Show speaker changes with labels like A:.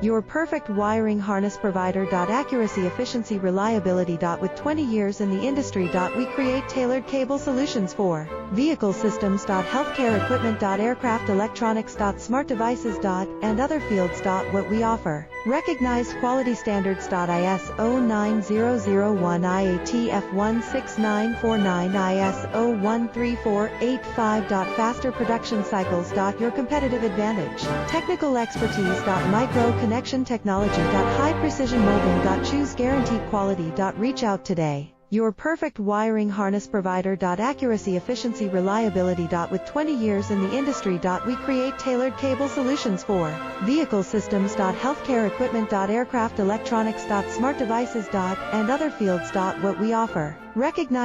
A: Your perfect wiring harness provider. Accuracy, efficiency, reliability. With 20 years in the industry. We create tailored cable solutions for vehicle systems. Healthcare equipment. Aircraft electronics. Smart devices. And other fields. What we offer. Recognized quality standards. ISO 9001, IATF 16949, ISO 13485. Faster production cycles. Your competitive advantage. Technical expertise. Micro connection technology. High precision molding. Choose guaranteed quality. Reach out today. Your perfect wiring harness provider. Accuracy, efficiency, reliability. With 20 years in the industry. We create tailored cable solutions for vehicle systems. Healthcare equipment. Aircraft electronics. Smart devices. And other fields. What we offer. Recognize